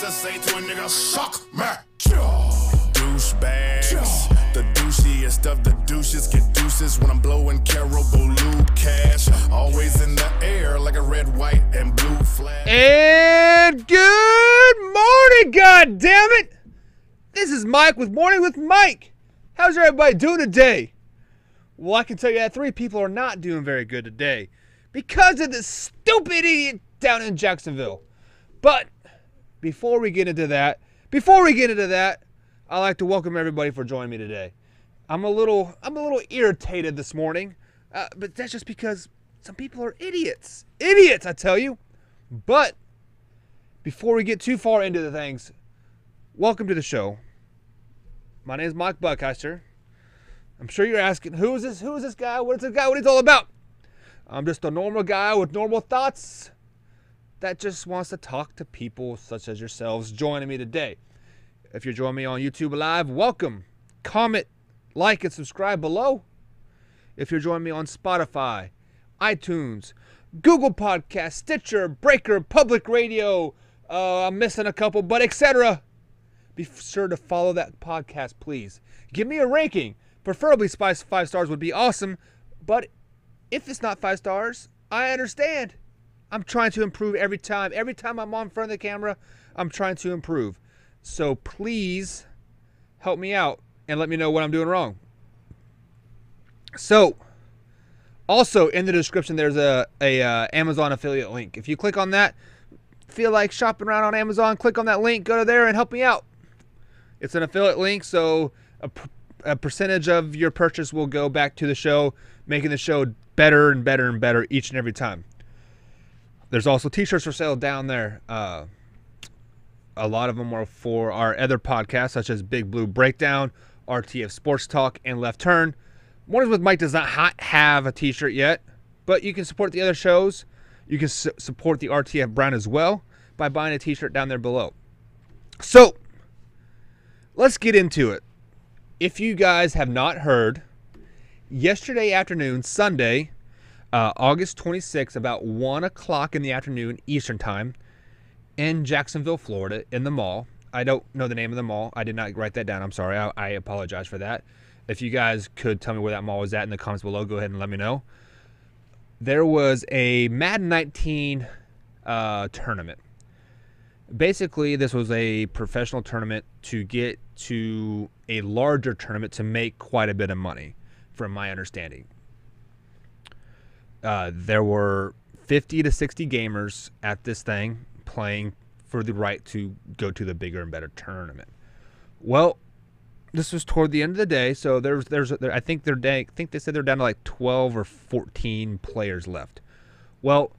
to say to a nigga, suck me. Douchebags, the douchiest of the douches get deuces when I'm blowing Caribou cash. Always in the air like a red, white, and blue flag. And good morning, god damn it! This is Mike with Morning with Mike. How's everybody doing today? Well, I can tell you that 3 people are not doing very good today because of this stupid idiot down in Jacksonville. But before we get into that, I'd like to welcome everybody for joining me today. I'm a little irritated this morning, but that's just because some people are idiots. Idiots, I tell you. But before we get too far into the things, welcome to the show. My name is Mike Buckheister. I'm sure you're asking, who is this? Who is this guy? What is this guy? What he's all about? I'm just a normal guy with normal thoughts that just wants to talk to people such as yourselves joining me today. If you're joining me on YouTube Live, welcome. Comment, like, and subscribe below. If you're joining me on Spotify, iTunes, Google Podcasts, Stitcher, Breaker, Public Radio, I'm missing a couple, but etc. Be sure to follow that podcast, please. Give me a ranking. Preferably 5 stars would be awesome, but if it's not 5 stars, I understand. I'm trying to improve every time. Every time I'm on front of the camera, I'm trying to improve. So please help me out and let me know what I'm doing wrong. So, also in the description, there's a Amazon affiliate link. If you click on that, feel like shopping around on Amazon, click on that link, go to there and help me out. It's an affiliate link, so a percentage of your purchase will go back to the show, making the show better and better and better each and every time. There's also t-shirts for sale down there. A lot of them are for our other podcasts, such as Big Blue Breakdown, RTF Sports Talk, and Left Turn. Mornings with Mike does not have a t-shirt yet, but you can support the other shows. You can support the RTF Brown as well by buying a t-shirt down there below. So, let's get into it. If you guys have not heard, yesterday afternoon, Sunday, August 26th, about 1 o'clock in the afternoon, Eastern Time, in Jacksonville, Florida, in the mall. I don't know the name of the mall. I did not write that down. I'm sorry. I apologize for that. If you guys could tell me where that mall was at in the comments below, go ahead and let me know. There was a Madden 19 tournament. Basically, this was a professional tournament to get to a larger tournament to make quite a bit of money, from my understanding. There were 50 to 60 gamers at this thing playing for the right to go to the bigger and better tournament. Well, this was toward the end of the day, so I think they said they're down to like 12 or 14 players left. Well,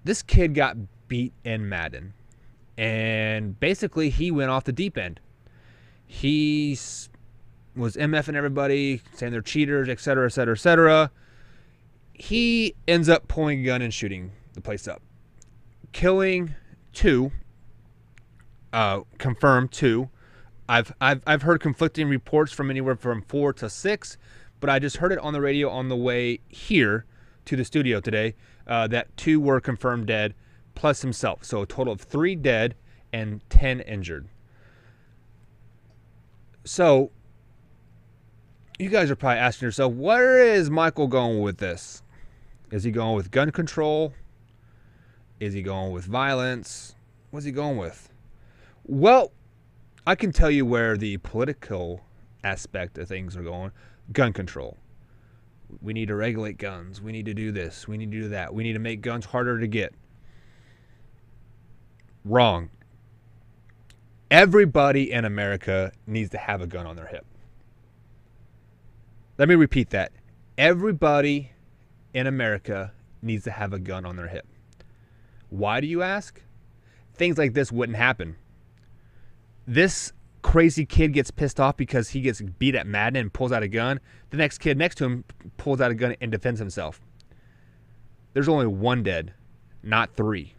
this kid got beat in Madden, and basically he went off the deep end. He was MFing everybody, saying they're cheaters, etc., etc., etc. He ends up pulling a gun and shooting the place up, killing 2. Confirmed 2. I've heard conflicting reports from anywhere from 4 to 6, but I just heard it on the radio on the way here to the studio today that 2 were confirmed dead, plus himself. So a total of 3 dead and 10 injured. So you guys are probably asking yourself, where is Michael going with this? Is he going with gun control? Is he going with violence? What's he going with? Well, I can tell you where the political aspect of things are going. Gun control. We need to regulate guns. We need to do this. We need to do that. We need to make guns harder to get. Wrong. Everybody in America needs to have a gun on their hip. Let me repeat that. Everybody in America needs to have a gun on their hip. Why do you ask? Things like this wouldn't happen. This crazy kid gets pissed off because he gets beat at Madden and pulls out a gun. The next kid next to him pulls out a gun and defends himself. There's only 1 dead, not 3.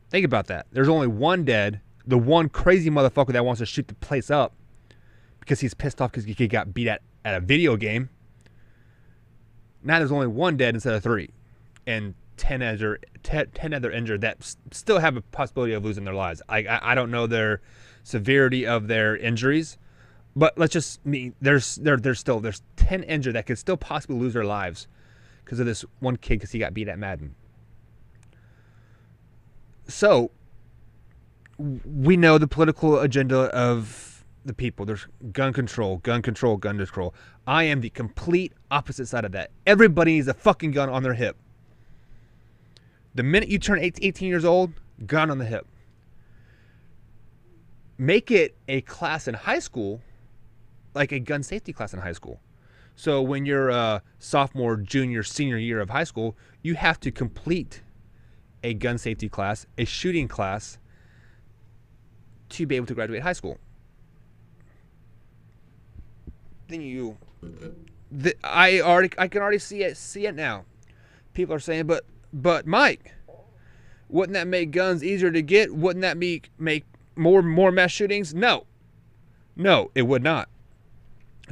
Think about that. There's only 1 dead. The one crazy motherfucker that wants to shoot the place up because he's pissed off because he got beat at a video game. Now there's only 1 dead instead of 3. And 10 other injured that still have a possibility of losing their lives. I don't know their severity of their injuries, but let's just there's 10 injured that could still possibly lose their lives because of this one kid because he got beat at Madden. So we know the political agenda of the people. There's gun control. I am the complete opposite side of that. Everybody needs a fucking gun on their hip. The minute you turn 18 years old, gun on the hip. Make it a class in high school, like a gun safety class in high school. So when you're a sophomore, junior, senior year of high school, you have to complete a gun safety class, a shooting class, to be able to graduate high school. Then I can already see it now. People are saying, but Mike, wouldn't that make guns easier to get? Wouldn't that make more mass shootings? No, it would not.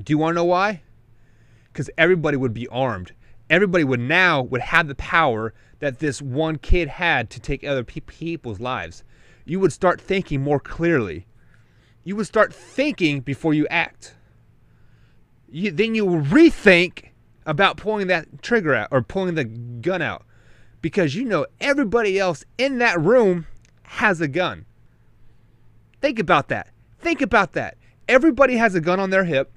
Do you want to know why? Because everybody would be armed. Everybody would have the power that this one kid had to take other people's lives. You would start thinking more clearly. You would start thinking before you act. Then you will rethink about pulling that trigger out or pulling the gun out, because you know everybody else in that room has a gun. Think about that. Everybody has a gun on their hip.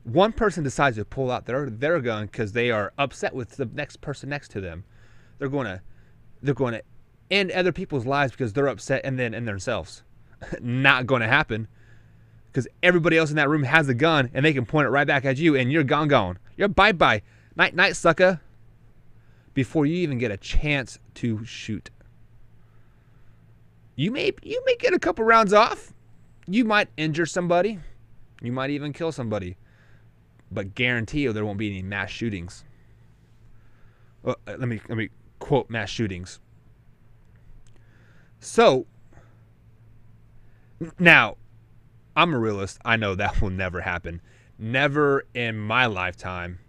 One person decides to pull out their gun because they are upset with the next person next to them. They're going to end other people's lives because they're upset and then end themselves. Not going to happen, because everybody else in that room has a gun and they can point it right back at you and you're gone. You're bye. Night, sucker. Before you even get a chance to shoot. You may get a couple rounds off. You might injure somebody. You might even kill somebody. But guarantee you there won't be any mass shootings. Let me quote mass shootings. So, now, I'm a realist. I know that will never happen. Never in my lifetime,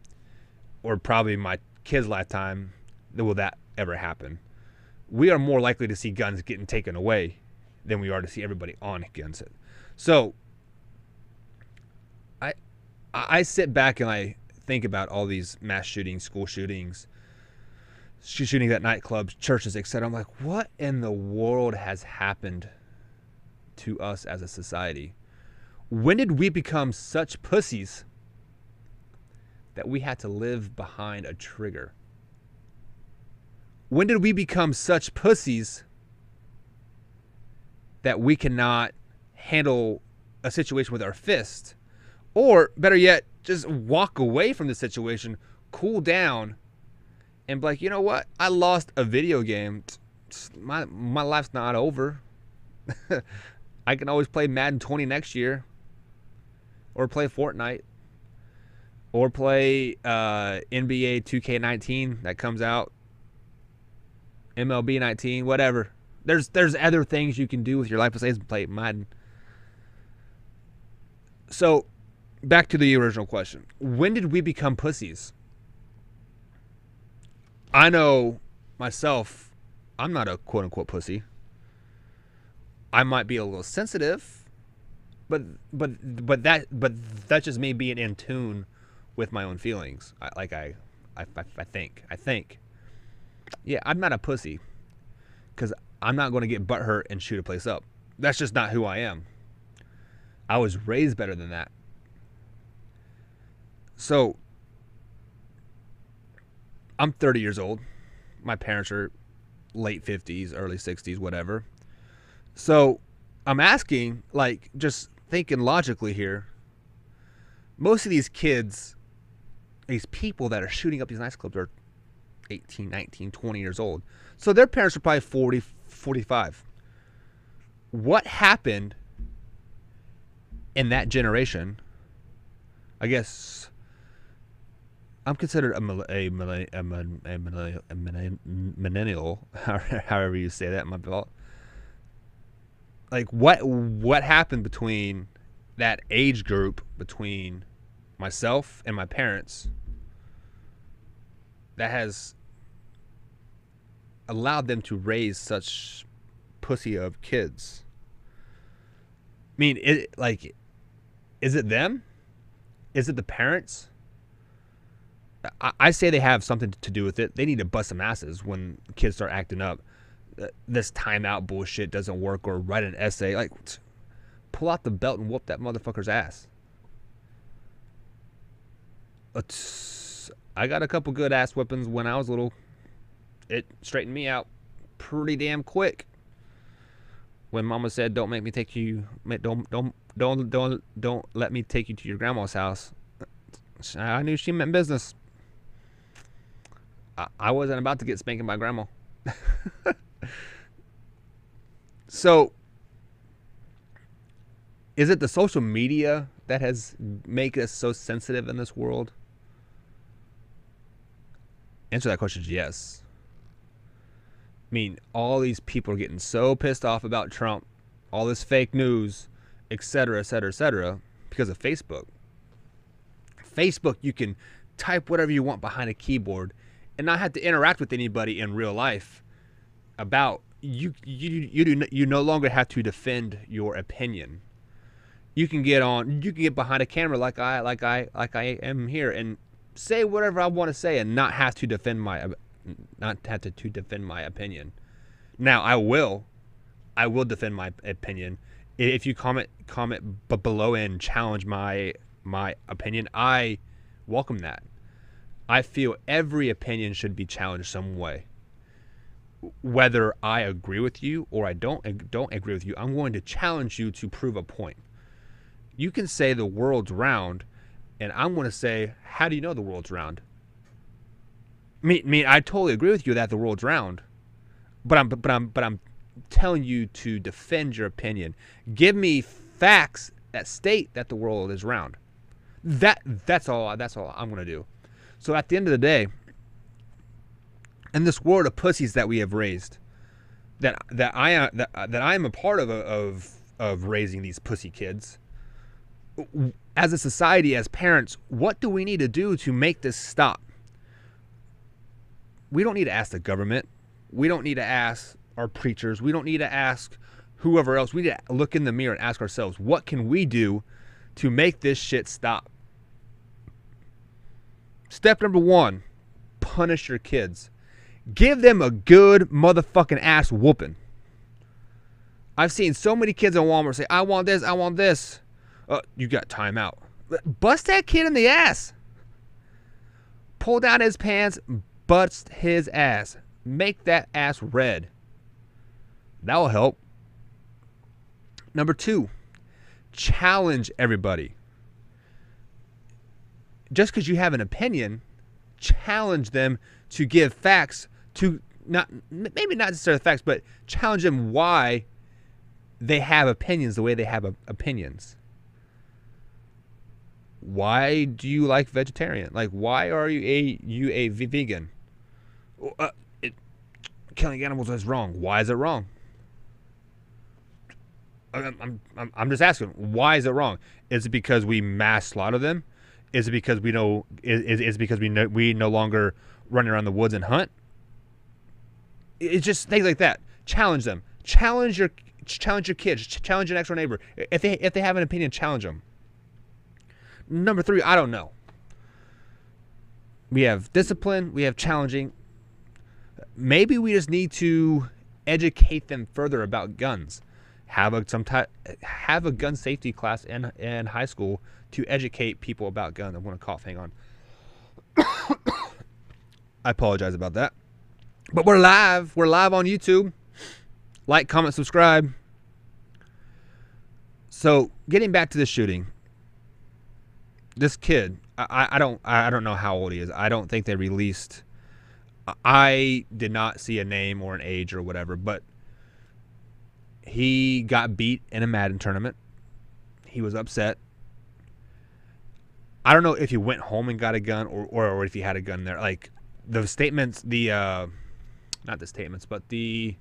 or probably my kid's lifetime, will that ever happen. We are more likely to see guns getting taken away than we are to see everybody on against it. So, I sit back and I think about all these mass shootings, school shootings, shootings at nightclubs, churches, etc. I'm like, what in the world has happened to us as a society? When did we become such pussies that we had to live behind a trigger? When did we become such pussies that we cannot handle a situation with our fist? Or, better yet, just walk away from the situation, cool down, and be like, you know what? I lost a video game. My life's not over. I can always play Madden 20 next year. Or play Fortnite. Or play NBA 2K19 that comes out. MLB 19, whatever. There's other things you can do with your life besides play Madden. So, back to the original question. When did we become pussies? I know myself, I'm not a quote-unquote pussy. I might be a little sensitive, but that's just me being in tune with my own feelings. I think. Yeah, I'm not a pussy, because I'm not going to get butthurt and shoot a place up. That's just not who I am. I was raised better than that. So, I'm 30 years old. My parents are late 50s, early 60s, whatever. So, I'm asking, like, just thinking logically here. Most of these kids, these people that are shooting up these nightclubs are 18, 19, 20 years old. So, their parents are probably 40, 45. What happened in that generation? I guess I'm considered a millennial, however you say that in my belt. Like, what happened between that age group, between myself and my parents, that has allowed them to raise such pussy of kids? I mean, is it them? Is it the parents? I say they have something to do with it. They need to bust some asses when kids start acting up. This timeout bullshit doesn't work, or write an essay. Like, pull out the belt and whoop that motherfucker's ass. I got a couple good ass whippings when I was little. It straightened me out pretty damn quick. When Mama said, "Don't make me take you. Don't let me take you to your grandma's house," I knew she meant business. I wasn't about to get spanked by grandma. So, is it the social media that has made us so sensitive in this world? Answer that question is yes. I mean, all these people are getting so pissed off about Trump, all this fake news, etc., etc., etc., because of Facebook. Facebook, you can type whatever you want behind a keyboard and not have to interact with anybody in real life about you no longer have to defend your opinion. You can get behind a camera like I am here and say whatever I want to say and not have to defend my opinion. Now I will defend my opinion. If you comment below and challenge my opinion, I welcome that. I feel every opinion should be challenged some way. Whether I agree with you or I don't agree with you, I'm going to challenge you to prove a point. You can say the world's round, and I'm going to say, how do you know the world's round? I totally agree with you that the world's round, but I'm telling you to defend your opinion. Give me facts that state that the world is round. That's all I'm going to do. So at the end of the day, in this world of pussies that we have raised, that I am a part of raising these pussy kids. As a society, as parents, what do we need to do to make this stop? We don't need to ask the government. We don't need to ask our preachers. We don't need to ask whoever else. We need to look in the mirror and ask ourselves, what can we do to make this shit stop? Step number 1, punish your kids. Give them a good motherfucking ass whooping. I've seen so many kids in Walmart say, I want this, I want this. You got timeout. Bust that kid in the ass. Pull down his pants, bust his ass. Make that ass red. That will help. Number 2, challenge everybody. Just because you have an opinion, challenge them to give facts to maybe not necessarily facts, but challenge them why they have opinions the way they have opinions. Why do you like vegetarian? Like, why are you a vegan? Killing animals is wrong. Why is it wrong? I'm just asking. Why is it wrong? Is it because we mass slaughter them? Is it because we know? Is it because we no longer run around the woods and hunt? It's just things like that. Challenge them. Challenge your kids. Challenge your next door neighbor. If they have an opinion, challenge them. Number 3, I don't know. We have discipline. We have challenging. Maybe we just need to educate them further about guns. Have a gun safety class in high school to educate people about guns. I'm going to cough. Hang on. I apologize about that. But we're live. We're live on YouTube. Like, comment, subscribe. So, getting back to this shooting. This kid, I don't know how old he is. I don't think they released. I did not see a name or an age or whatever, but he got beat in a Madden tournament. He was upset. I don't know if he went home and got a gun or if he had a gun there. Like, the statements, not the statements, but the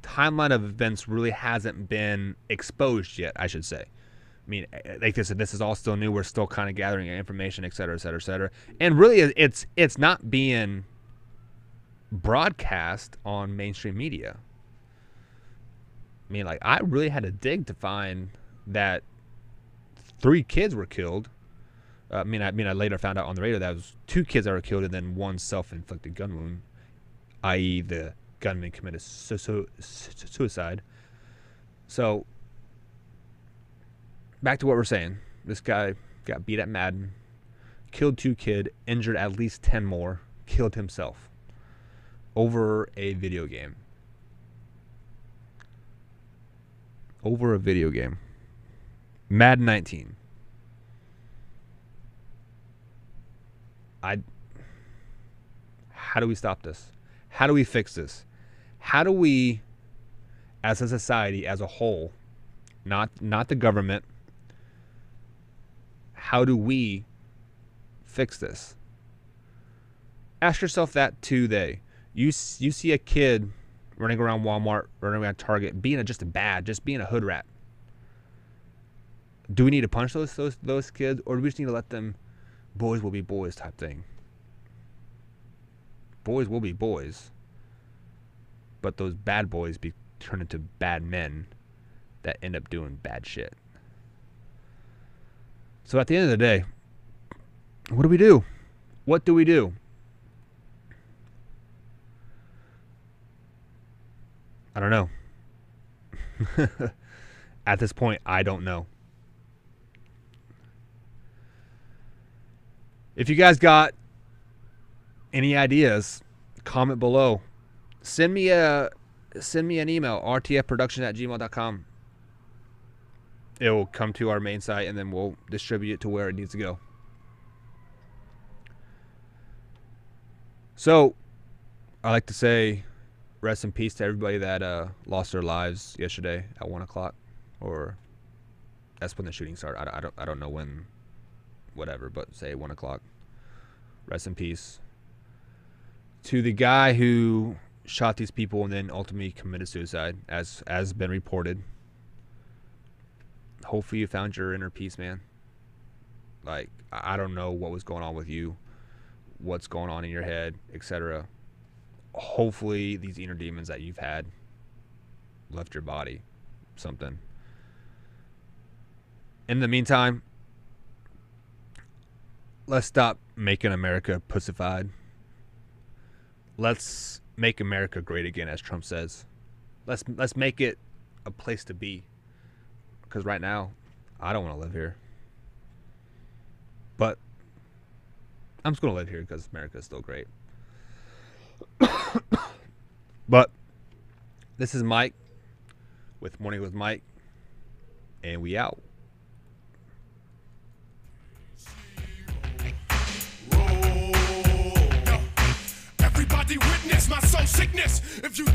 timeline of events really hasn't been exposed yet, I should say. I mean, like I said, this is all still new. We're still kind of gathering information, et cetera, et cetera, et cetera. And really, it's not being broadcast on mainstream media. I mean, like, I really had to dig to find that 3 kids were killed. I later found out on the radio that it was 2 kids that were killed and then 1 self-inflicted gun wound, i.e. the gunman committed suicide. So, back to what we're saying. This guy got beat at Madden, killed 2 kids, injured at least 10 more, killed himself over a video game. Over a video game. Madden 19. How do we stop this? How do we fix this? How do we, as a society, as a whole, not the government, how do we fix this? Ask yourself that today. You see a kid running around Walmart, running around Target, being just being a hood rat. Do we need to punish those kids, or do we just need to let them, boys will be boys type thing? Boys will be boys, but those bad boys turn into bad men that end up doing bad shit. So at the end of the day, what do we do? What do we do? I don't know. At this point, I don't know. If you guys got any ideas, comment below. Send me an email, rtfproduction@gmail.com. It will come to our main site, and then we'll distribute it to where it needs to go. So, I like to say rest in peace to everybody that lost their lives yesterday at 1 o'clock, or that's when the shooting started. I don't know when, whatever, but say 1 o'clock. Rest in peace to the guy who shot these people and then ultimately committed suicide, as been reported. Hopefully you found your inner peace, man. Like, I don't know what was going on with you, what's going on in your head, etc. Hopefully these inner demons that you've had left your body, something. In the meantime, let's stop making America pussified. Let's make America great again, as Trump says. Let's make it a place to be. Because right now, I don't want to live here. But I'm just going to live here because America is still great. But this is Mike with Morning with Mike, and we out. Everybody witness my soul sickness. If you